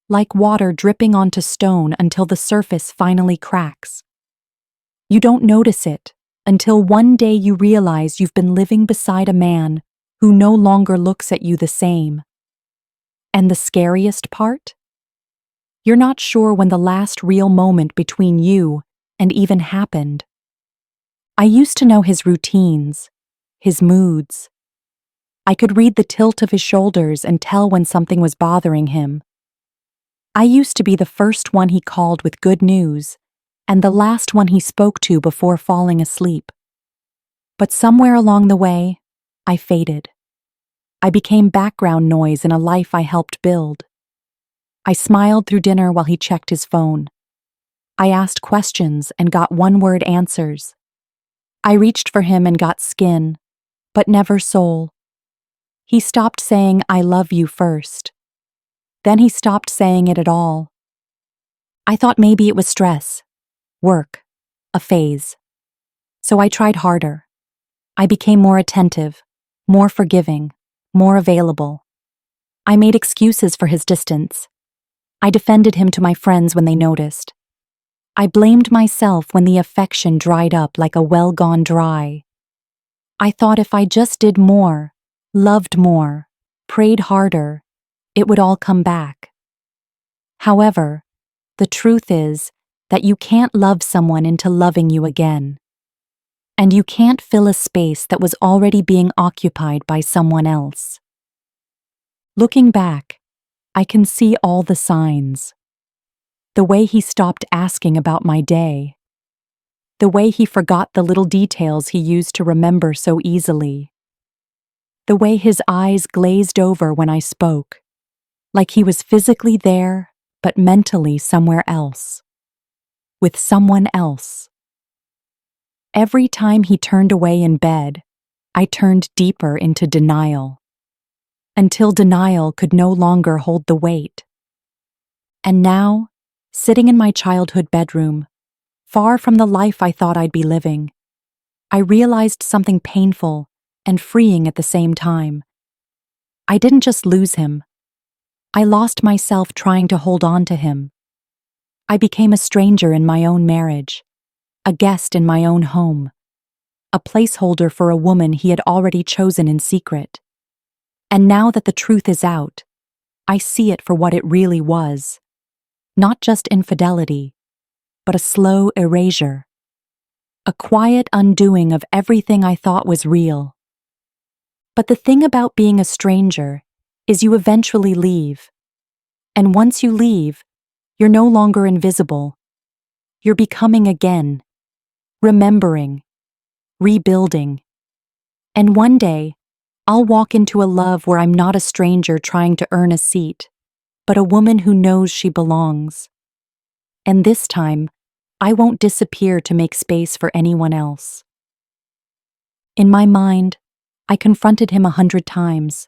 like water dripping onto stone until the surface finally cracks. You don't notice it until one day you realize you've been living beside a man who no longer looks at you the same. And the scariest part? You're not sure when the last real moment between you and even happened. I used to know his routines, his moods. I could read the tilt of his shoulders and tell when something was bothering him. I used to be the first one he called with good news and the last one he spoke to before falling asleep. But somewhere along the way, I faded. I became background noise in a life I helped build. I smiled through dinner while he checked his phone. I asked questions and got one-word answers. I reached for him and got skin, but never soul. He stopped saying, "I love you" first. Then he stopped saying it at all. I thought maybe it was stress, work, a phase. So I tried harder. I became more attentive, more forgiving, more available. I made excuses for his distance. I defended him to my friends when they noticed. I blamed myself when the affection dried up like a well gone dry. I thought if I just did more, loved more, prayed harder, it would all come back. However, the truth is that you can't love someone into loving you again. And you can't fill a space that was already being occupied by someone else. Looking back, I can see all the signs. The way he stopped asking about my day. The way he forgot the little details he used to remember so easily. The way his eyes glazed over when I spoke, like he was physically there, but mentally somewhere else. With someone else. Every time he turned away in bed, I turned deeper into denial. Until denial could no longer hold the weight. And now, sitting in my childhood bedroom, far from the life I thought I'd be living, I realized something painful and freeing at the same time. I didn't just lose him. I lost myself trying to hold on to him. I became a stranger in my own marriage, a guest in my own home, a placeholder for a woman he had already chosen in secret. And now that the truth is out, I see it for what it really was. Not just infidelity, but a slow erasure. A quiet undoing of everything I thought was real. But the thing about being a stranger is you eventually leave. And once you leave, you're no longer invisible. You're becoming again, remembering, rebuilding. And one day, I'll walk into a love where I'm not a stranger trying to earn a seat, but a woman who knows she belongs. And this time, I won't disappear to make space for anyone else. In my mind, I confronted him 100 times.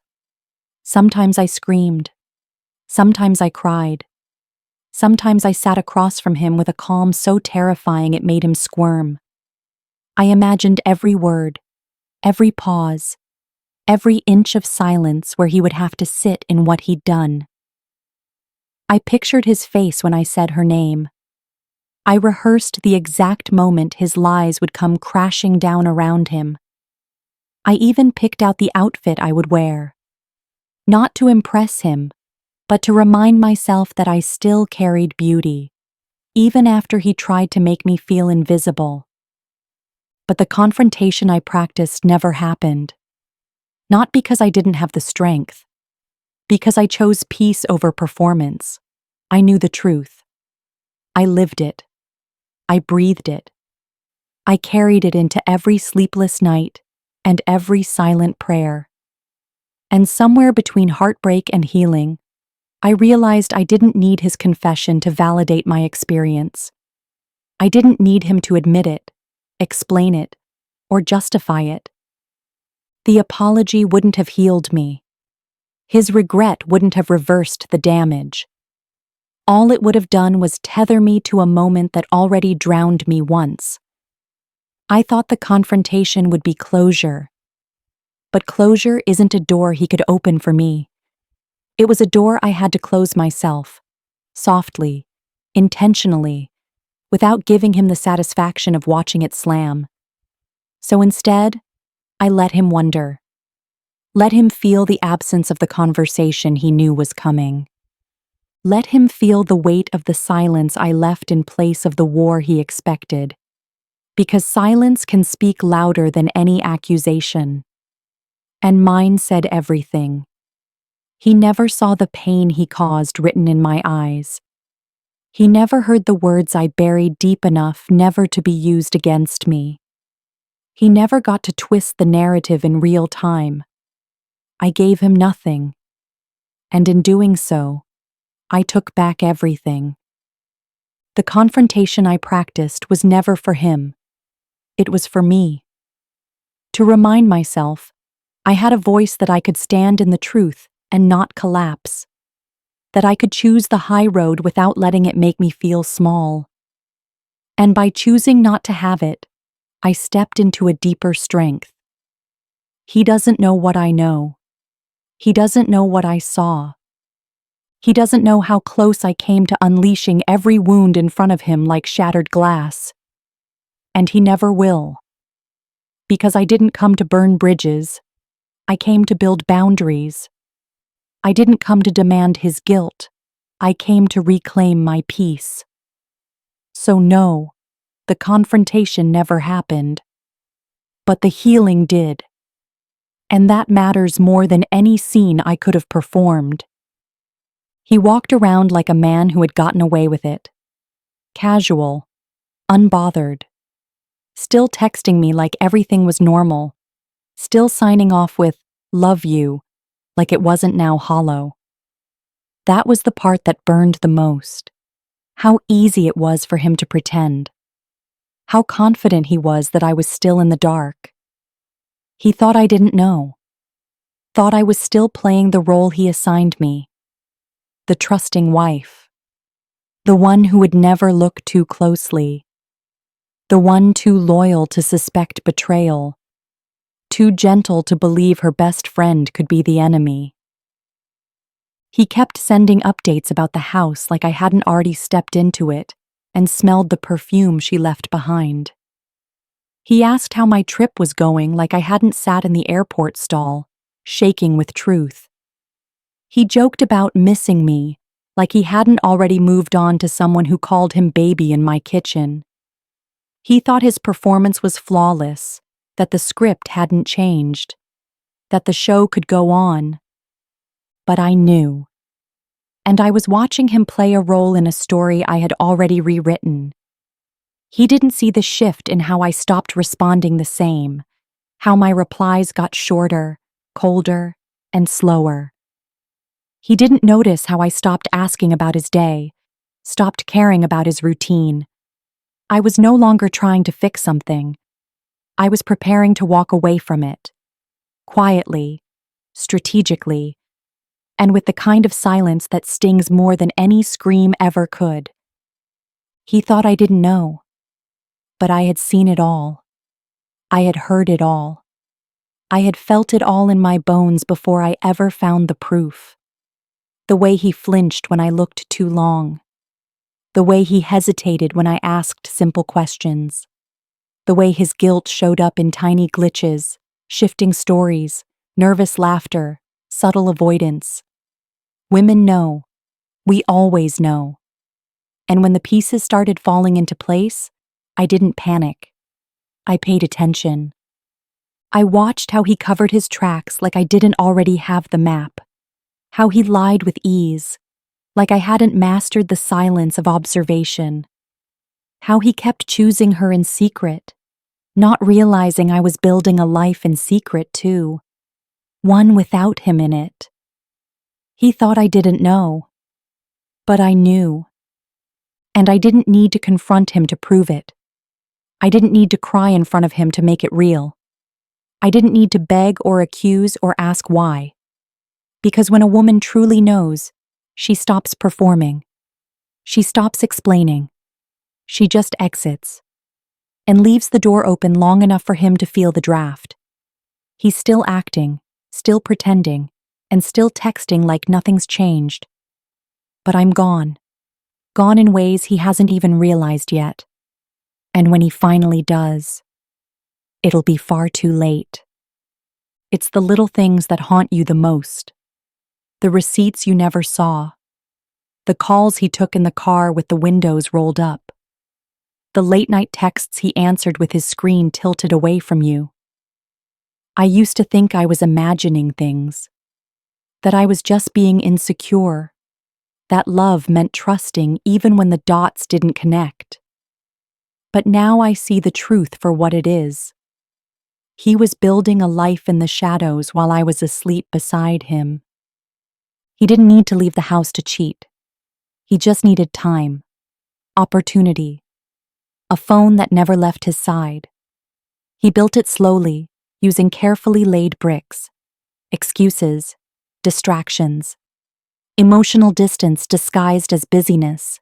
Sometimes I screamed. Sometimes I cried. Sometimes I sat across from him with a calm so terrifying it made him squirm. I imagined every word, every pause, every inch of silence where he would have to sit in what he'd done. I pictured his face when I said her name. I rehearsed the exact moment his lies would come crashing down around him. I even picked out the outfit I would wear. Not to impress him, but to remind myself that I still carried beauty, even after he tried to make me feel invisible. But the confrontation I practiced never happened. Not because I didn't have the strength. Because I chose peace over performance. I knew the truth. I lived it. I breathed it. I carried it into every sleepless night and every silent prayer. And somewhere between heartbreak and healing, I realized I didn't need his confession to validate my experience. I didn't need him to admit it, explain it, or justify it. The apology wouldn't have healed me. His regret wouldn't have reversed the damage. All it would have done was tether me to a moment that already drowned me once. I thought the confrontation would be closure. But closure isn't a door he could open for me. It was a door I had to close myself, softly, intentionally, without giving him the satisfaction of watching it slam. So instead, I let him wonder. Let him feel the absence of the conversation he knew was coming. Let him feel the weight of the silence I left in place of the war he expected. Because silence can speak louder than any accusation. And mine said everything. He never saw the pain he caused written in my eyes. He never heard the words I buried deep enough never to be used against me. He never got to twist the narrative in real time. I gave him nothing. And in doing so, I took back everything. The confrontation I practiced was never for him. It was for me. To remind myself, I had a voice that I could stand in the truth and not collapse. That I could choose the high road without letting it make me feel small. And by choosing not to have it, I stepped into a deeper strength. He doesn't know what I know. He doesn't know what I saw. He doesn't know how close I came to unleashing every wound in front of him like shattered glass. And he never will. Because I didn't come to burn bridges. I came to build boundaries. I didn't come to demand his guilt. I came to reclaim my peace. So no, the confrontation never happened. But the healing did. And that matters more than any scene I could have performed. He walked around like a man who had gotten away with it. Casual, unbothered. Still texting me like everything was normal. Still signing off with, "Love you," like it wasn't now hollow. That was the part that burned the most. How easy it was for him to pretend. How confident he was that I was still in the dark. He thought I didn't know. Thought I was still playing the role he assigned me. The trusting wife. The one who would never look too closely. The one too loyal to suspect betrayal. Too gentle to believe her best friend could be the enemy. He kept sending updates about the house like I hadn't already stepped into it and smelled the perfume she left behind. He asked how my trip was going like I hadn't sat in the airport stall, shaking with truth. He joked about missing me like he hadn't already moved on to someone who called him baby in my kitchen. He thought his performance was flawless, that the script hadn't changed, that the show could go on. But I knew. And I was watching him play a role in a story I had already rewritten. He didn't see the shift in how I stopped responding the same, how my replies got shorter, colder, and slower. He didn't notice how I stopped asking about his day, stopped caring about his routine. I was no longer trying to fix something. I was preparing to walk away from it. Quietly, strategically, and with the kind of silence that stings more than any scream ever could. He thought I didn't know. But I had seen it all. I had heard it all. I had felt it all in my bones before I ever found the proof. The way he flinched when I looked too long. The way he hesitated when I asked simple questions. The way his guilt showed up in tiny glitches, shifting stories, nervous laughter, subtle avoidance. Women know. We always know. And when the pieces started falling into place, I didn't panic. I paid attention. I watched how he covered his tracks like I didn't already have the map. How he lied with ease, like I hadn't mastered the silence of observation. How he kept choosing her in secret, not realizing I was building a life in secret too. One without him in it. He thought I didn't know. But I knew. And I didn't need to confront him to prove it. I didn't need to cry in front of him to make it real. I didn't need to beg or accuse or ask why. Because when a woman truly knows, she stops performing. She stops explaining. She just exits. And leaves the door open long enough for him to feel the draft. He's still acting, still pretending, and still texting like nothing's changed. But I'm gone. Gone in ways he hasn't even realized yet. And when he finally does, it'll be far too late. It's the little things that haunt you the most. The receipts you never saw. The calls he took in the car with the windows rolled up. The late-night texts he answered with his screen tilted away from you. I used to think I was imagining things. That I was just being insecure. That love meant trusting even when the dots didn't connect. But now I see the truth for what it is. He was building a life in the shadows while I was asleep beside him. He didn't need to leave the house to cheat. He just needed time, opportunity, a phone that never left his side. He built it slowly, using carefully laid bricks, excuses, distractions, emotional distance disguised as busyness.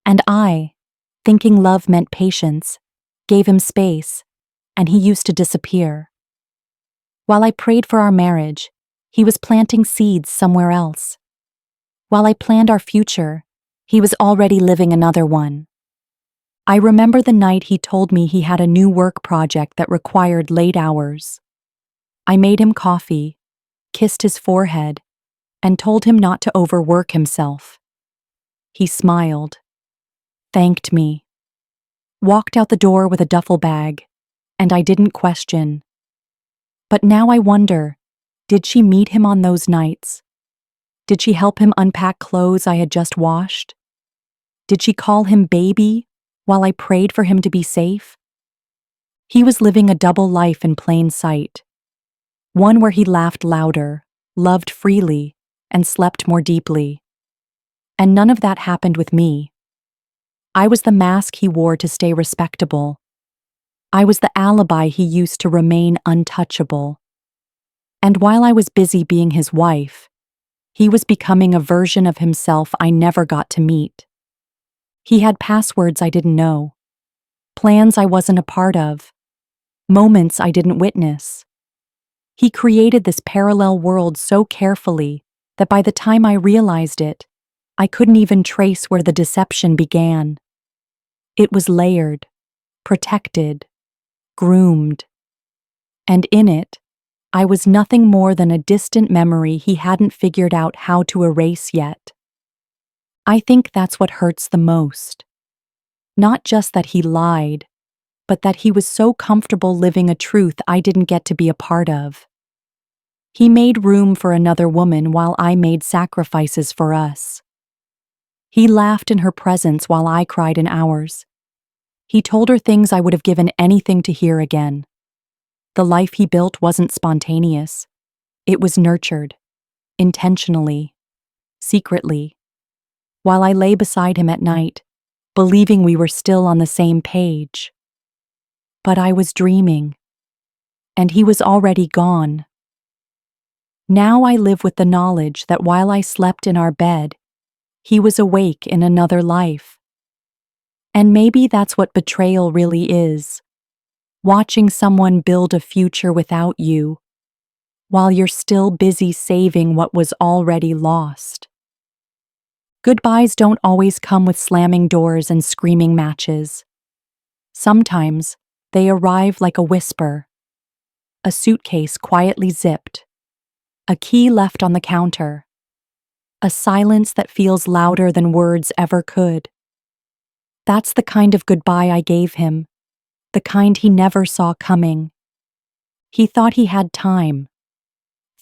And I, thinking love meant patience, gave him space, and he used to disappear. While I prayed for our marriage, he was planting seeds somewhere else. While I planned our future, he was already living another one. I remember the night he told me he had a new work project that required late hours. I made him coffee, kissed his forehead, and told him not to overwork himself. He smiled, thanked me, walked out the door with a duffel bag, and I didn't question. But now I wonder, did she meet him on those nights? Did she help him unpack clothes I had just washed? Did she call him baby while I prayed for him to be safe? He was living a double life in plain sight, one where he laughed louder, loved freely, and slept more deeply. And none of that happened with me. I was the mask he wore to stay respectable. I was the alibi he used to remain untouchable. And while I was busy being his wife, he was becoming a version of himself I never got to meet. He had passwords I didn't know, plans I wasn't a part of, moments I didn't witness. He created this parallel world so carefully that by the time I realized it, I couldn't even trace where the deception began. It was layered, protected, groomed. And in it, I was nothing more than a distant memory he hadn't figured out how to erase yet. I think that's what hurts the most. Not just that he lied, but that he was so comfortable living a truth I didn't get to be a part of. He made room for another woman while I made sacrifices for us. He laughed in her presence while I cried in ours. He told her things I would have given anything to hear again. The life he built wasn't spontaneous. It was nurtured, intentionally, secretly. While I lay beside him at night, believing we were still on the same page. But I was dreaming, and he was already gone. Now I live with the knowledge that while I slept in our bed, he was awake in another life. And maybe that's what betrayal really is. Watching someone build a future without you, while you're still busy saving what was already lost. Goodbyes don't always come with slamming doors and screaming matches. Sometimes, they arrive like a whisper. A suitcase quietly zipped. A key left on the counter. A silence that feels louder than words ever could. That's the kind of goodbye I gave him. The kind he never saw coming. He thought he had time.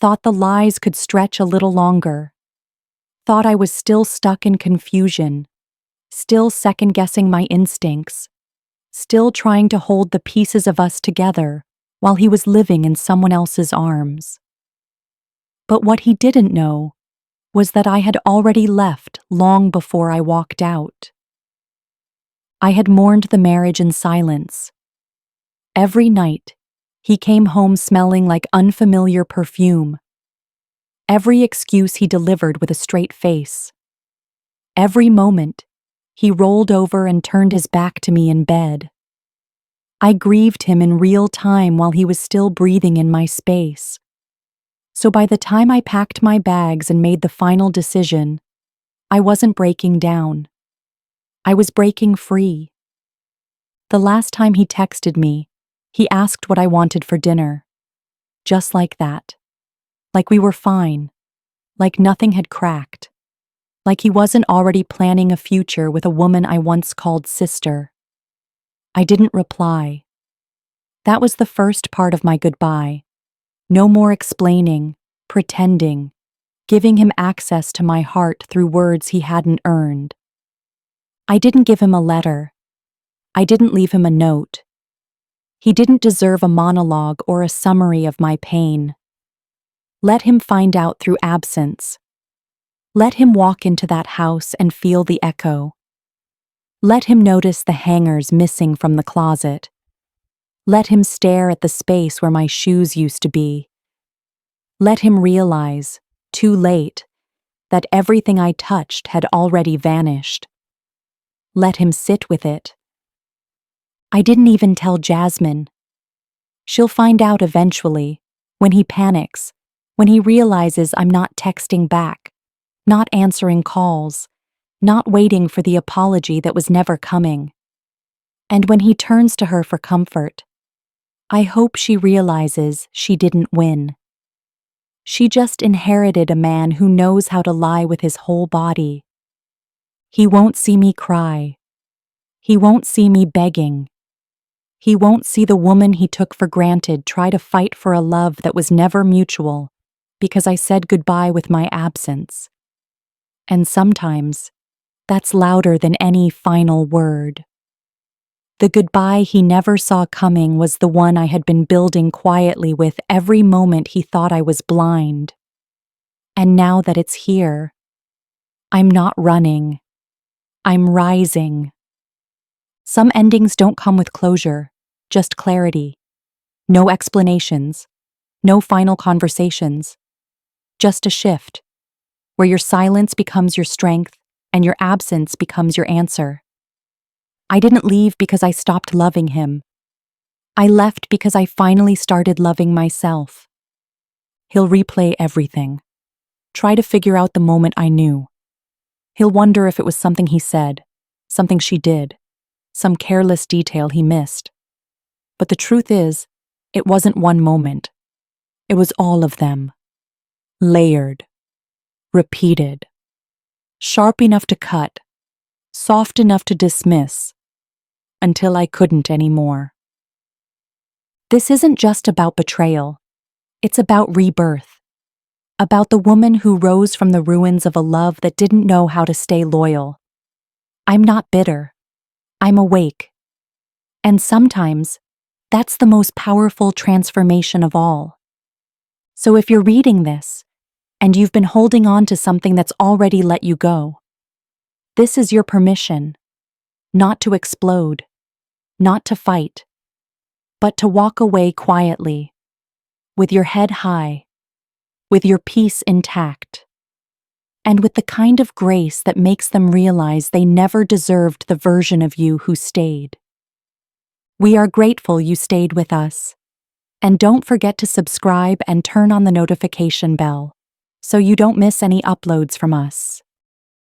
Thought the lies could stretch a little longer. Thought I was still stuck in confusion. Still second-guessing my instincts. Still trying to hold the pieces of us together while he was living in someone else's arms. But what he didn't know was that I had already left long before I walked out. I had mourned the marriage in silence. Every night, he came home smelling like unfamiliar perfume. Every excuse he delivered with a straight face. Every moment, he rolled over and turned his back to me in bed. I grieved him in real time while he was still breathing in my space. So by the time I packed my bags and made the final decision, I wasn't breaking down. I was breaking free. The last time he texted me, he asked what I wanted for dinner. Just like that. Like we were fine. Like nothing had cracked. Like he wasn't already planning a future with a woman I once called sister. I didn't reply. That was the first part of my goodbye. No more explaining, pretending, giving him access to my heart through words he hadn't earned. I didn't give him a letter. I didn't leave him a note. He didn't deserve a monologue or a summary of my pain. Let him find out through absence. Let him walk into that house and feel the echo. Let him notice the hangers missing from the closet. Let him stare at the space where my shoes used to be. Let him realize, too late, that everything I touched had already vanished. Let him sit with it. I didn't even tell Jasmine. She'll find out eventually, when he panics, when he realizes I'm not texting back, not answering calls, not waiting for the apology that was never coming. And when he turns to her for comfort, I hope she realizes she didn't win. She just inherited a man who knows how to lie with his whole body. He won't see me cry. He won't see me begging. He won't see the woman he took for granted try to fight for a love that was never mutual because I said goodbye with my absence. And sometimes, that's louder than any final word. The goodbye he never saw coming was the one I had been building quietly with every moment he thought I was blind. And now that it's here, I'm not running. I'm rising. Some endings don't come with closure, just clarity. No explanations, no final conversations. Just a shift, where your silence becomes your strength and your absence becomes your answer. I didn't leave because I stopped loving him. I left because I finally started loving myself. He'll replay everything. Try to figure out the moment I knew. He'll wonder if it was something he said, something she did, some careless detail he missed. But the truth is, it wasn't one moment. It was all of them. Layered. Repeated. Sharp enough to cut. Soft enough to dismiss. Until I couldn't anymore. This isn't just about betrayal. It's about rebirth. About the woman who rose from the ruins of a love that didn't know how to stay loyal. I'm not bitter. I'm awake. And sometimes, that's the most powerful transformation of all. So if you're reading this, and you've been holding on to something that's already let you go, this is your permission, not to explode, not to fight, but to walk away quietly, with your head high, with your peace intact, and with the kind of grace that makes them realize they never deserved the version of you who stayed. We are grateful you stayed with us, and don't forget to subscribe and turn on the notification bell so you don't miss any uploads from us.